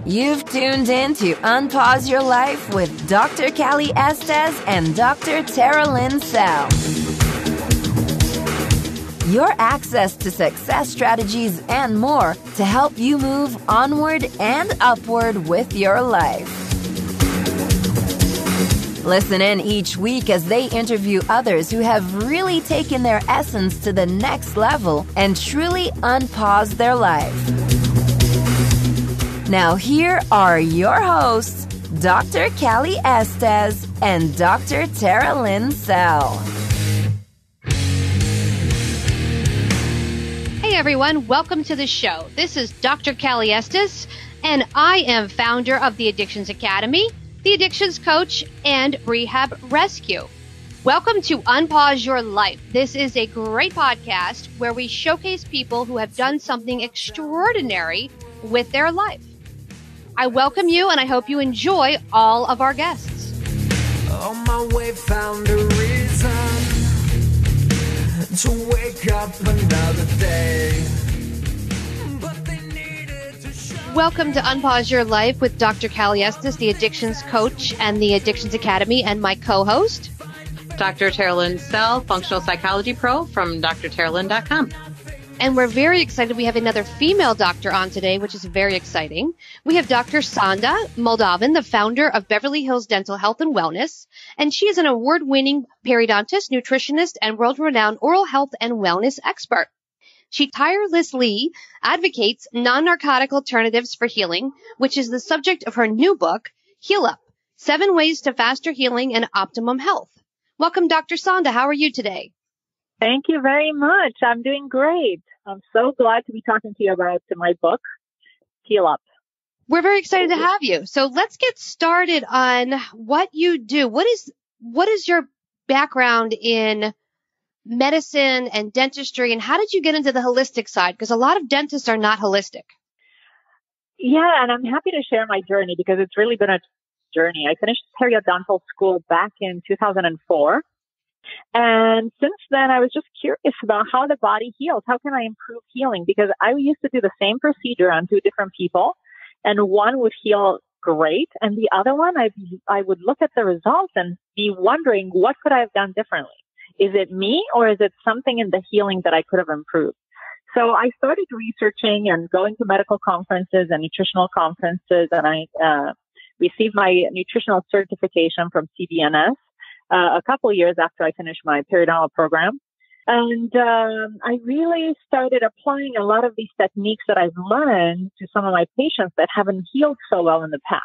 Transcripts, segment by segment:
You've tuned in to Unpause Your Life with Dr. Callie Estes and Dr. Tara Lynn Sell. Your access to success strategies and more to help you move onward and upward with your life. Listen in each week as they interview others who have really taken their essence to the next level and truly unpaused their life. Now here are your hosts, Dr. Callie Estes and Dr. Tara Lynn Sell. Hey everyone, welcome to the show. This is Dr. Callie Estes, and I am founder of the Addictions Academy, the Addictions Coach, and Rehab Rescue. Welcome to Unpause Your Life. This is a great podcast where we showcase people who have done something extraordinary with their life. I welcome you, and I hope you enjoy all of our guests. On my way, found a reason to wake up another day. But they needed to show. Welcome to Unpause Your Life with Dr. Callie Estes, the Addictions Coach and the Addictions Academy, and my co-host, Dr. Tara Lynn Sell, Functional Psychology Pro from drtaralyn.com. And we're very excited. We have another female doctor on today, which is very exciting. We have Dr. Sanda Moldovan, the founder of Beverly Hills Dental Health and Wellness. And she is an award-winning periodontist, nutritionist, and world-renowned oral health and wellness expert. She tirelessly advocates non-narcotic alternatives for healing, which is the subject of her new book, Heal Up: 7 Ways to Faster Healing and Optimum Health. Welcome, Dr. Sanda. How are you today? Thank you very much. I'm doing great. I'm so glad to be talking to you about my book, Heal Up. We're very excited to have you. So let's get started on what you do. What is your background in medicine and dentistry, and how did you get into the holistic side? Because a lot of dentists are not holistic. Yeah, and I'm happy to share my journey because it's really been a journey. I finished periodontal school back in 2004. And since then, I was just curious about how the body heals. How can I improve healing? Because I used to do the same procedure on 2 different people, and one would heal great, and the other one, I would look at the results and be wondering, what could I have done differently? Is it me, or is it something in the healing that I could have improved? So I started researching and going to medical conferences and nutritional conferences, and I received my nutritional certification from CBNS. A couple of years after I finished my periodontal program. And I really started applying a lot of these techniques that I've learned to some of my patients that haven't healed so well in the past.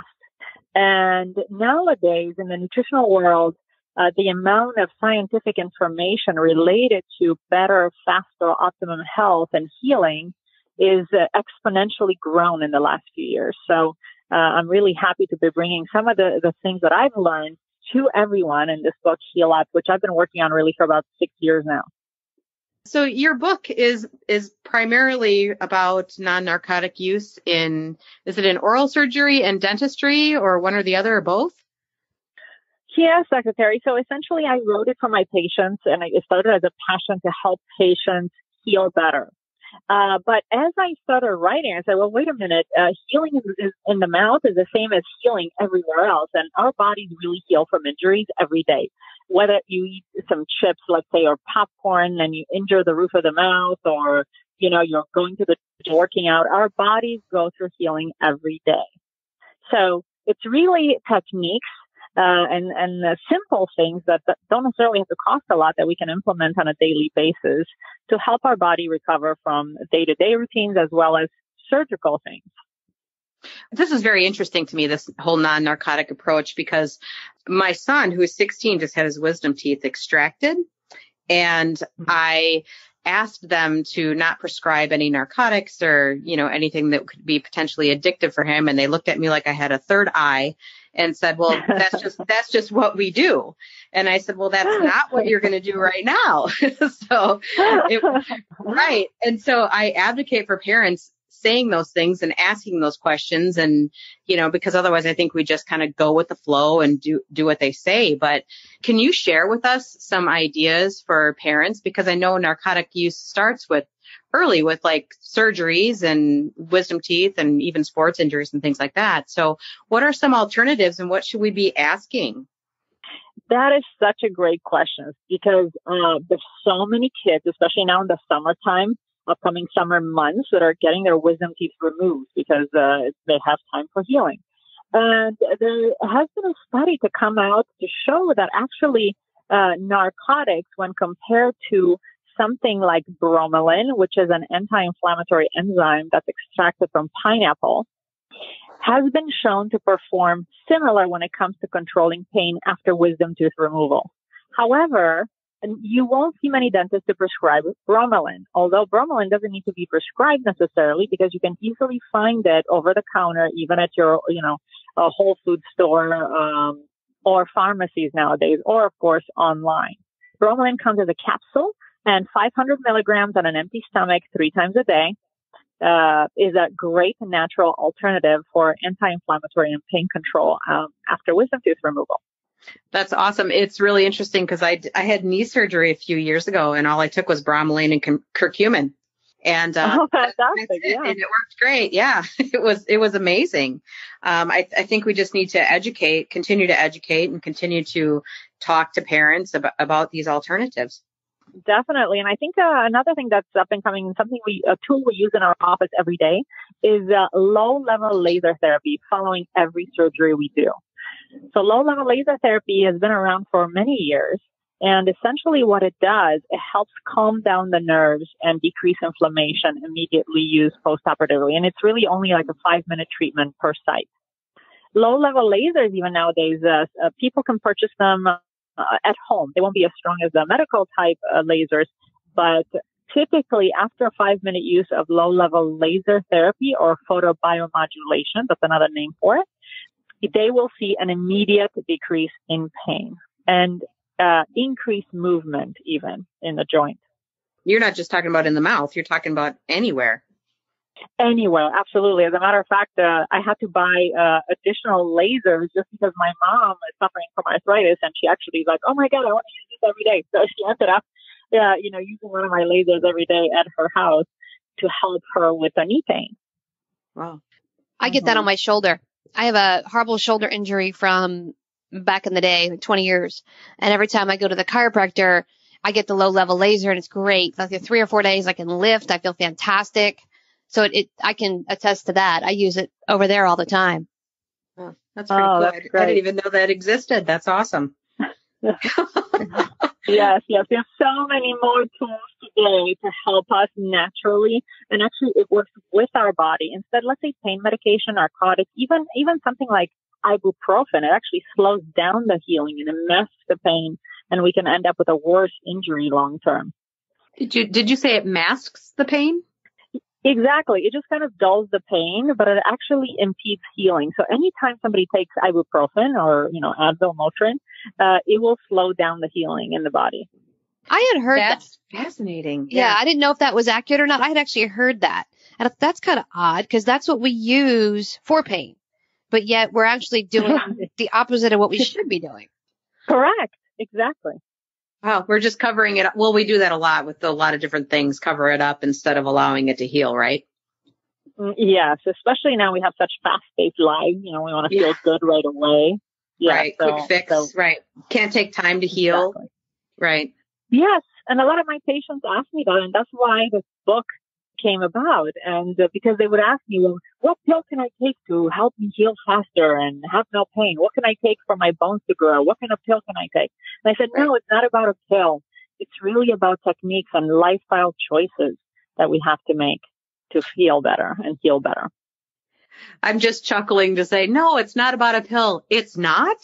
And nowadays, in the nutritional world, the amount of scientific information related to better, faster, optimum health and healing is exponentially grown in the last few years. So I'm really happy to be bringing some of the things that I've learned to everyone in this book, Heal Up, which I've been working on really for about 6 years now. So your book is primarily about non-narcotic use is it in oral surgery and dentistry, or one or the other, or both? Yes, Secretary. So essentially I wrote it for my patients, and it started as a passion to help patients heal better. But as I started writing, I said, well, wait a minute, healing in the mouth is the same as healing everywhere else. And our bodies really heal from injuries every day. Whether you eat some chips, let's say, or popcorn, and you injure the roof of the mouth, or, you're going to the working out, our bodies go through healing every day. So it's really techniques and simple things that don't necessarily have to cost a lot that we can implement on a daily basis to help our body recover from day-to-day routines as well as surgical things. This is very interesting to me, this whole non-narcotic approach, because my son, who is 16, just had his wisdom teeth extracted. And I asked them to not prescribe any narcotics or, anything that could be potentially addictive for him. And they looked at me like I had a third eye and said, well, that's just what we do. And I said, well, that's not what you're going to do right now. Right. And so I advocate for parents, saying those things and asking those questions, and, because otherwise I think we just kind of go with the flow and do what they say. But can you share with us some ideas for parents? Because I know narcotic use starts early with like surgeries and wisdom teeth and even sports injuries and things like that. So what are some alternatives, and what should we be asking? That is such a great question, because there's so many kids, especially now in the summertime, upcoming summer months, that are getting their wisdom teeth removed because they have time for healing. And there has been a study to come out to show that actually narcotics, when compared to something like bromelain, which is an anti-inflammatory enzyme that's extracted from pineapple, has been shown to perform similar when it comes to controlling pain after wisdom tooth removal. However, you won't see many dentists to prescribe bromelain, although bromelain doesn't need to be prescribed necessarily, because you can easily find it over the counter, even at your, a Whole Food store, or pharmacies nowadays, or of course online. Bromelain comes as a capsule, and 500 milligrams on an empty stomach 3 times a day is a great natural alternative for anti-inflammatory and pain control after wisdom tooth removal. That's awesome. It's really interesting because I had knee surgery a few years ago, and all I took was bromelain and curcumin. And fantastic, yeah. And it worked great. Yeah, it was amazing. I think we just need to continue to educate, and continue to talk to parents about these alternatives. Definitely. And I think another thing that's up and coming, a tool we use in our office every day, is low-level laser therapy following every surgery we do. So low-level laser therapy has been around for many years. And essentially what it does, it helps calm down the nerves and decrease inflammation immediately used postoperatively. And it's really only like a 5-minute treatment per site. Low-level lasers, even nowadays, people can purchase them at home. They won't be as strong as the medical type lasers, but typically after a 5-minute use of low-level laser therapy or photobiomodulation, that's another name for it, they will see an immediate decrease in pain and increased movement even in the joint. You're not just talking about in the mouth, you're talking about anywhere. Anywhere, absolutely. As a matter of fact, I had to buy additional lasers just because my mom is suffering from arthritis, and she actually is like, "Oh my God, I want to use this every day." So she ended up, using one of my lasers every day at her house to help her with the knee pain. Wow. I get that on my shoulder. I have a horrible shoulder injury from back in the day, like 20 years. And every time I go to the chiropractor, I get the low-level laser, and it's great. Like 3 or 4 days, I can lift. I feel fantastic. So I can attest to that. I use it over there all the time. Oh, that's pretty cool. That's great. I didn't even know that existed. That's awesome. Yes. There's so many more tools today to help us naturally. And actually it works with our body. Instead, let's say pain medication, narcotics, even something like ibuprofen, it actually slows down the healing and it masks the pain, and we can end up with a worse injury long term. Did you say it masks the pain? Exactly. It just kind of dulls the pain, but it actually impedes healing. So anytime somebody takes ibuprofen or, Advil, Motrin, it will slow down the healing in the body. I had heard That's fascinating. Yeah, I didn't know if that was accurate or not. I had actually heard that. And that's kind of odd, because that's what we use for pain. But yet we're actually doing the opposite of what we should be doing. Correct. Exactly. Wow, we're just covering it up. Well, we do that a lot with a lot of different things, cover it up instead of allowing it to heal, right? Yes, especially now we have such fast-paced lives. We want to feel good right away. Yeah, right, quick fix, right. Can't take time to heal. Exactly. Right. Yes, and a lot of my patients ask me that, and that's why this book came about. And because they would ask me, well, what pill can I take to help me heal faster and have no pain? What can I take for my bones to grow? What kind of pill can I take? And I said, no, it's not about a pill. It's really about techniques and lifestyle choices that we have to make to feel better and heal better. I'm just chuckling to say, no, it's not about a pill. It's not?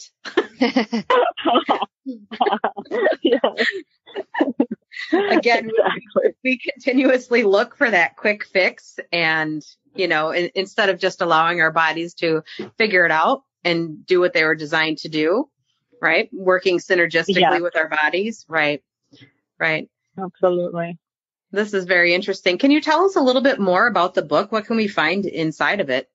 Again, exactly. we continuously look for that quick fix, and, instead of just allowing our bodies to figure it out and do what they were designed to do, right? Working synergistically with our bodies. Right. Absolutely. This is very interesting. Can you tell us a little bit more about the book? What can we find inside of it?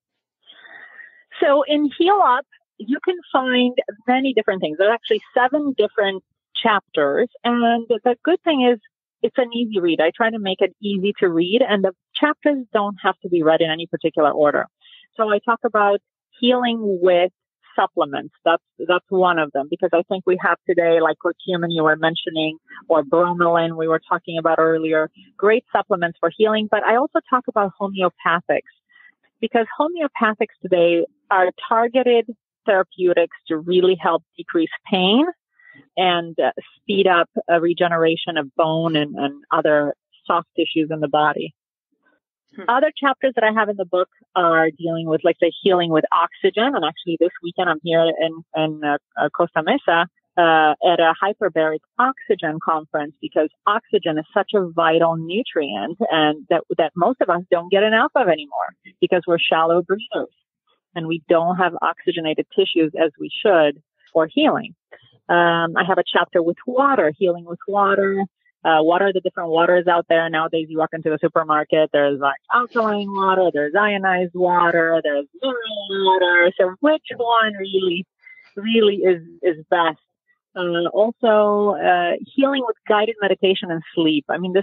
So in Heal Up, you can find many different things. There are actually 7 different chapters. And the good thing is it's an easy read. I try to make it easy to read, and the chapters don't have to be read in any particular order. So I talk about healing with supplements. That's one of them, because I think we have today, like curcumin you were mentioning, or bromelain we were talking about earlier, great supplements for healing. But I also talk about homeopathics, because homeopathics today are targeted therapeutics to really help decrease pain and speed up regeneration of bone and other soft tissues in the body. Other chapters that I have in the book are dealing with, like, the healing with oxygen. And actually this weekend I'm here in Costa Mesa at a hyperbaric oxygen conference, because oxygen is such a vital nutrient, and that most of us don't get enough of anymore because we're shallow breathers and we don't have oxygenated tissues as we should for healing. I have a chapter with water, healing with water. What are the different waters out there? Nowadays, you walk into the supermarket, there's like alkaline water, there's ionized water, there's mineral water. So which one really is best? Also, healing with guided meditation and sleep. I mean,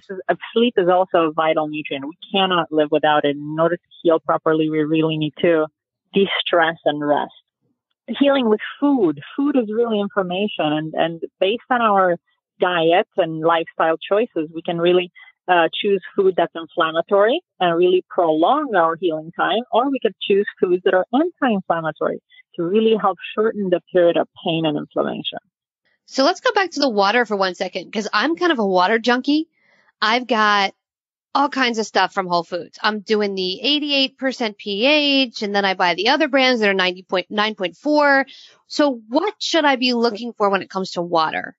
sleep is also a vital nutrient. We cannot live without it. In order to heal properly, we really need to de-stress and rest. Healing with food. Food is really information, and based on our diet and lifestyle choices, we can really choose food that's inflammatory and really prolong our healing time, or we could choose foods that are anti-inflammatory to really help shorten the period of pain and inflammation. So let's go back to the water for 1 second, because I'm kind of a water junkie. I've got all kinds of stuff from Whole Foods. I'm doing the 88% pH, and then I buy the other brands that are 9.4. So what should I be looking for when it comes to water?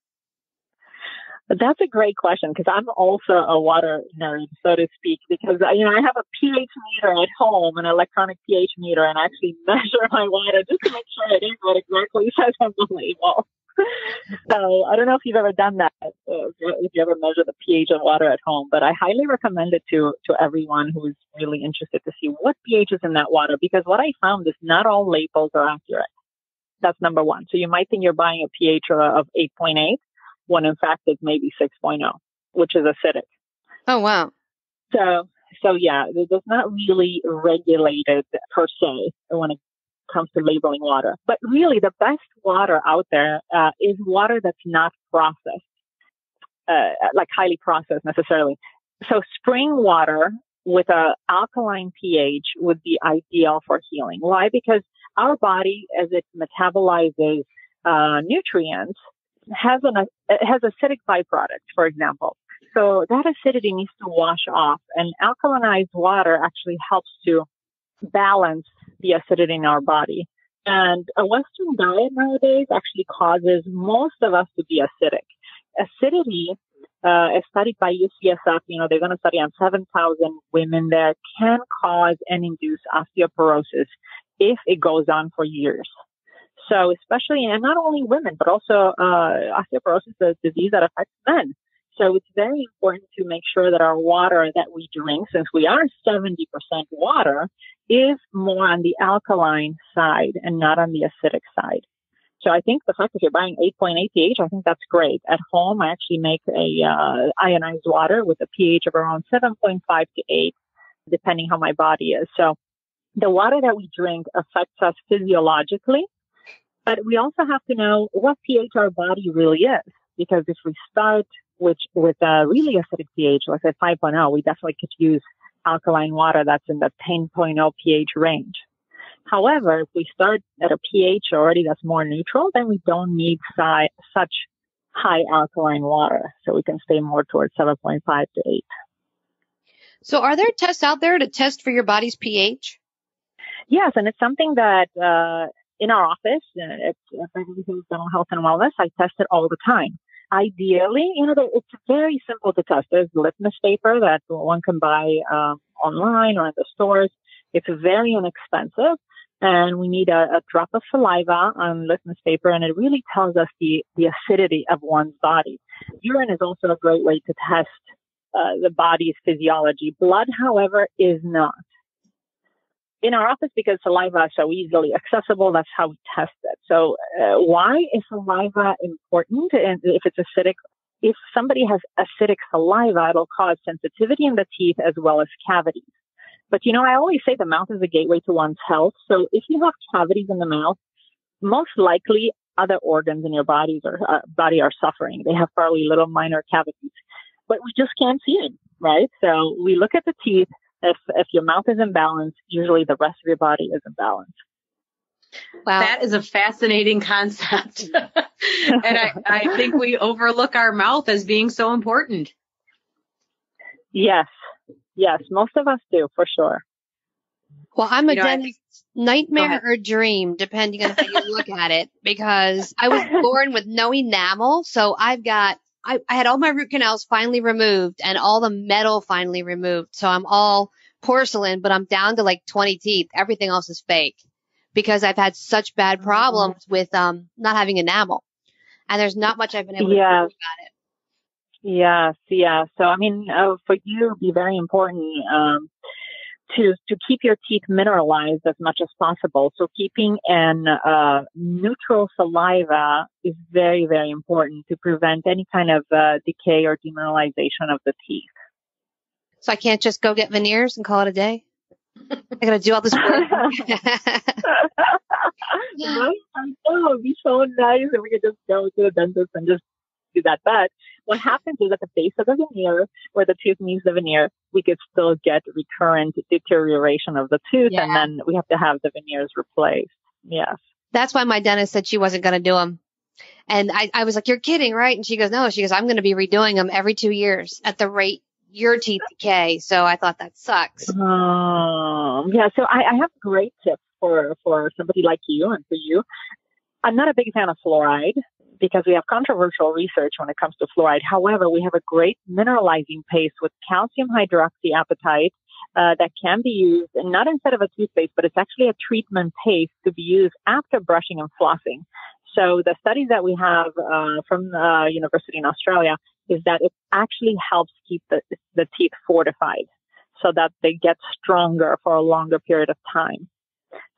That's a great question, because I'm also a water nerd, so to speak, because, I have a pH meter at home, an electronic pH meter, and I actually measure my water just to make sure it is what exactly says on the label. So I don't know if you've ever done that, if you ever measure the pH of water at home, but I highly recommend it to everyone who is really interested to see what pH is in that water, because what I found is not all labels are accurate. That's number one. So you might think you're buying a pH of 8.8, when in fact it's maybe 6.0, which is acidic. Oh, wow. So yeah, it's not really regulated per se when it comes to labeling water. But really, the best water out there is water that's not processed, like highly processed necessarily. So spring water with an alkaline pH would be ideal for healing. Why? Because our body, as it metabolizes nutrients, has acidic byproducts, for example. So that acidity needs to wash off, and alkalinized water actually helps to balance the acidity in our body. And a Western diet nowadays actually causes most of us to be acidic. Acidity, as studied by UCSF, they're going to study on 7,000 women that can cause and induce osteoporosis if it goes on for years. So especially, and not only women, but also osteoporosis is a disease that affects men. So it's very important to make sure that our water that we drink, since we are 70% water, is more on the alkaline side and not on the acidic side. So I think the fact that you're buying 8.8 pH, I think that's great. At home, I actually make a ionized water with a pH of around 7.5 to 8, depending how my body is. So the water that we drink affects us physiologically, but we also have to know what pH our body really is. Because if we start with a really acidic pH, let's say 5.0, we definitely could use alkaline water that's in the 10.0 pH range. However, if we start at a pH already that's more neutral, then we don't need such high alkaline water. So we can stay more towards 7.5 to 8. So are there tests out there to test for your body's pH? Yes, and it's something that in our office, at Beverly Hills Dental Health and Wellness, I test it all the time. Ideally, it's very simple to test. There's litmus paper that one can buy online or in the stores. It's very inexpensive, and we need a drop of saliva on litmus paper, and it really tells us the acidity of one's body. Urine is also a great way to test the body's physiology. Blood, however, is not. In our office, because saliva is so easily accessible, that's how we test it. So why is saliva important? And if it's acidic, if somebody has acidic saliva, it'll cause sensitivity in the teeth as well as cavities. But, I always say the mouth is a gateway to one's health. So if you have cavities in the mouth, most likely other organs in your body are suffering. They have fairly little minor cavities, but we just can't see it, right? So we look at the teeth. If your mouth is imbalanced, usually the rest of your body is imbalanced. Wow. That is a fascinating concept. And I think we overlook our mouth as being so important. Yes, most of us do, for sure. Well, I'm a dentist's nightmare or dream, depending on how you look at it, because I was born with no enamel. So I had all my root canals finally removed and all the metal finally removed. So I'm all porcelain, but I'm down to like 20 teeth. Everything else is fake because I've had such bad problems with not having enamel. And there's not much I've been able to do about it. Yes. So, for you, it'd be very important to keep your teeth mineralized as much as possible. So keeping an neutral saliva is very, very important to prevent any kind of decay or demineralization of the teeth. So I can't just go get veneers and call it a day? I got to do all this work. I know, it'd be so nice if we could just go to the dentist and just do that. But what happens is at the base of the veneer, where the tooth meets the veneer, we could still get recurrent deterioration of the tooth, and then we have to have the veneers replaced. Yes. That's why my dentist said she wasn't going to do them. And I was like, you're kidding, right? And she goes, no. She goes, I'm going to be redoing them every 2 years at the rate your teeth decay. So I thought that sucks. So I have great tips for somebody like you and for you. I'm not a big fan of fluoride because we have controversial research when it comes to fluoride. However, we have a great mineralizing paste with calcium hydroxyapatite that can be used, and not instead of a toothpaste, but it's actually a treatment paste to be used after brushing and flossing. So the studies that we have from the university in Australia is that it actually helps keep the teeth fortified so that they get stronger for a longer period of time.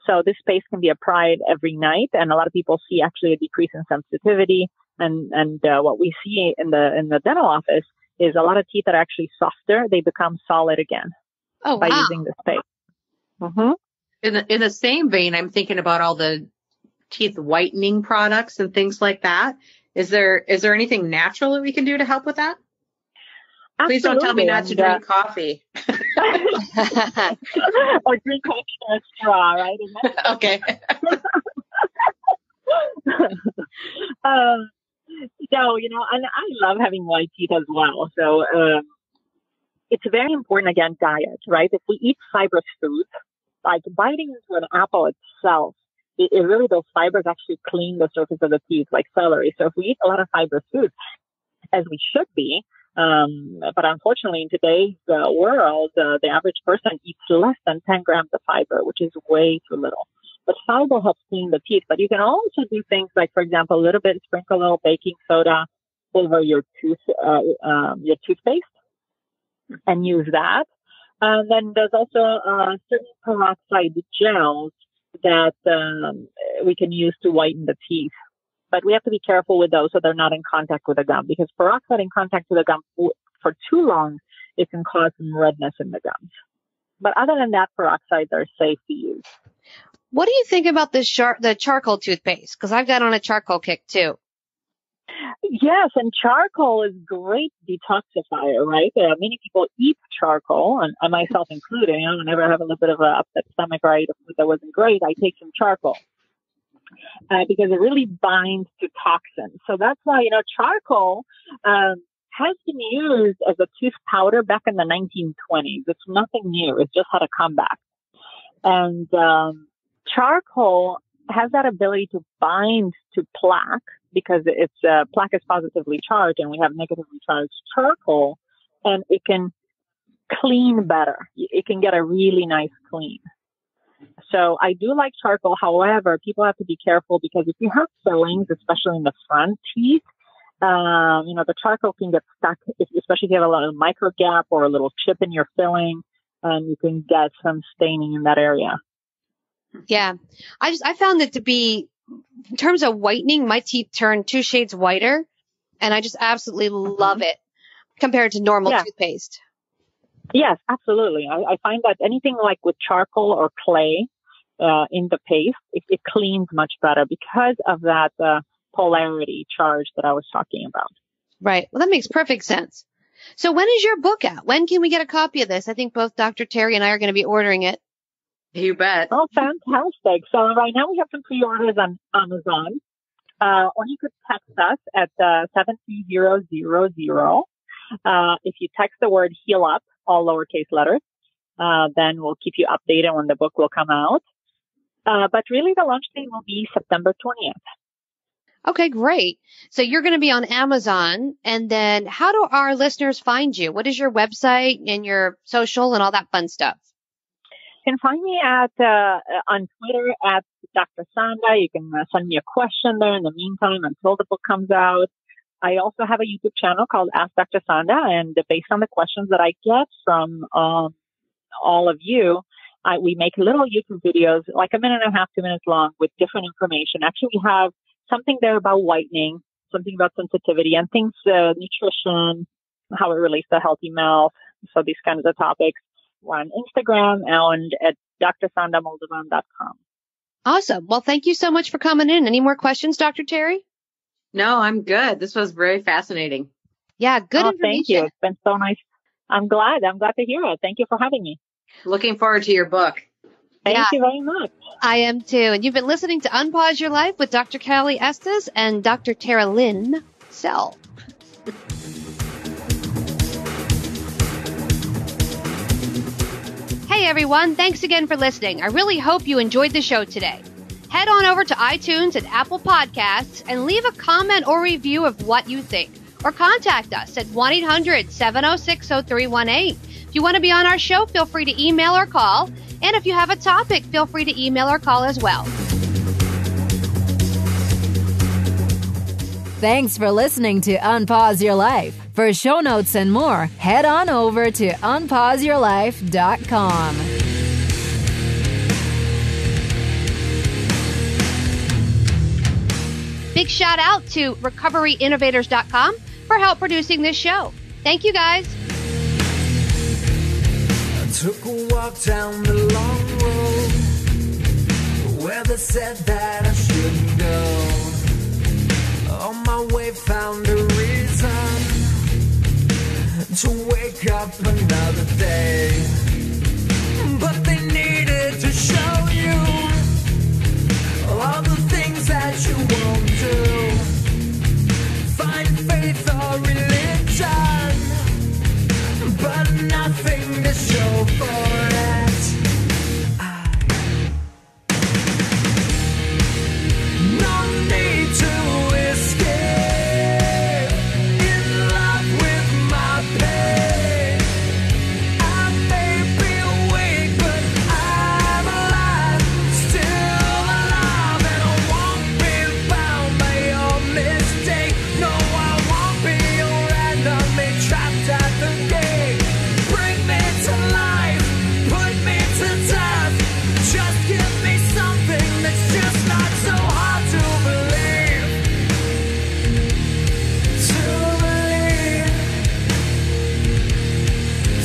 So this paste can be applied every night, and a lot of people see actually a decrease in sensitivity. And what we see in the dental office is a lot of teeth that are actually softer, they become solid again by using this paste. Mm-hmm. In the same vein, I'm thinking about all the teeth whitening products and things like that. Is there anything natural that we can do to help with that? Absolutely. Please don't tell me not to drink coffee. Or drink coffee in a straw, right? Okay. And I love having white teeth as well. So it's very important, again, diet, right? If we eat fibrous foods, like biting into an apple itself, it really, those fibers actually clean the surface of the teeth, like celery. So if we eat a lot of fibrous foods, as we should be, but unfortunately in today's world, the average person eats less than 10 grams of fiber, which is way too little. But fiber helps clean the teeth. But you can also do things like, for example, sprinkle a little baking soda over your toothpaste and use that. And then there's also certain peroxide gels that we can use to whiten the teeth. But we have to be careful with those so they're not in contact with the gum, because peroxide in contact with the gum for too long, it can cause some redness in the gums. But other than that, peroxides are safe to use. What do you think about the charcoal toothpaste? Because I've got on a charcoal kick too. Yes, and charcoal is great detoxifier, right? Many people eat charcoal, and I myself included. Whenever I have a little bit of an upset stomach or I eat a food that wasn't great, I take some charcoal. Because it really binds to toxins. So that's why, charcoal has been used as a tooth powder back in the 1920s. It's nothing new. It's just had a comeback. And charcoal has that ability to bind to plaque because it's plaque is positively charged and we have negatively charged charcoal, and it can clean better. It can get a really nice clean. So I do like charcoal. However, people have to be careful because if you have fillings, especially in the front teeth, The charcoal can get stuck, especially if you have a little micro gap or a little chip in your filling, and you can get some staining in that area. Yeah. I found it to be, in terms of whitening, my teeth turn 2 shades whiter, and I just absolutely love it compared to normal toothpaste. Yes, absolutely. I find that anything like with charcoal or clay in the paste, it cleans much better because of that polarity charge that I was talking about. Right. Well, that makes perfect sense. So when is your book out? When can we get a copy of this? I think both Dr. Terry and I are going to be ordering it. You bet. Oh, fantastic. So right now we have some pre-orders on Amazon. Or you could text us at 72000. If you text the word heal up, all lowercase letters, then we'll keep you updated when the book will come out. But really the launch date will be September 20th. Okay, great. So you're going to be on Amazon. And then how do our listeners find you? What is your website and your social and all that fun stuff? You can find me on Twitter at Dr. Sanda. You can send me a question there in the meantime until the book comes out. I also have a YouTube channel called Ask Dr. Sanda, and based on the questions that I get from all of you, we make little YouTube videos, like 1.5 minutes, 2 minutes long, with different information. Actually, we have something there about whitening, something about sensitivity, and things, nutrition, how it relates to a healthy mouth, so these kinds of topics. We're on Instagram and at drsandamoldovan.com. Awesome. Well, thank you so much for coming in. Any more questions, Dr. Terry? No, I'm good. This was very fascinating. Yeah, good information. Thank you. It's been so nice. I'm glad to hear it. Thank you for having me. Looking forward to your book. Thank you very much. I am too. And you've been listening to Unpause Your Life with Dr. Kelly Estes and Dr. Tara Lynn Sell. Hey everyone, thanks again for listening. I really hope you enjoyed the show today. Head on over to iTunes and Apple Podcasts and leave a comment or review of what you think. Or contact us at 1-800-706-0318. If you want to be on our show, feel free to email or call. And if you have a topic, feel free to email or call as well. Thanks for listening to Unpause Your Life. For show notes and more, head on over to unpauseyourlife.com. Big shout out to recoveryinnovators.com for help producing this show. Thank you guys. I took a walk down the long road where they said that I shouldn't go. On my way found a reason to wake up another day. But they needed to show you all the things that you won't do. Find faith or religion, but nothing to show for it. No need to escape in love with my pain. I may be awake, but I'm alive, still alive, and I won't be bound by your mistake. No, I won't be your enemy, trapped at the gate. Bring me to life, put me to death. Just give me something that's just not so hard to believe. To believe.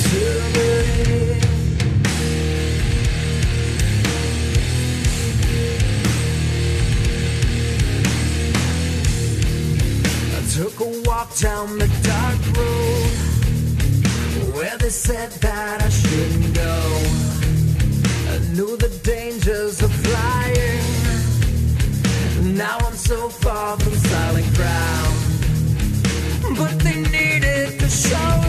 To believe. I took a walk down the dark road where they said that I shouldn't go. I knew the dangers of flying. Now I'm so far from solid ground. But they needed to show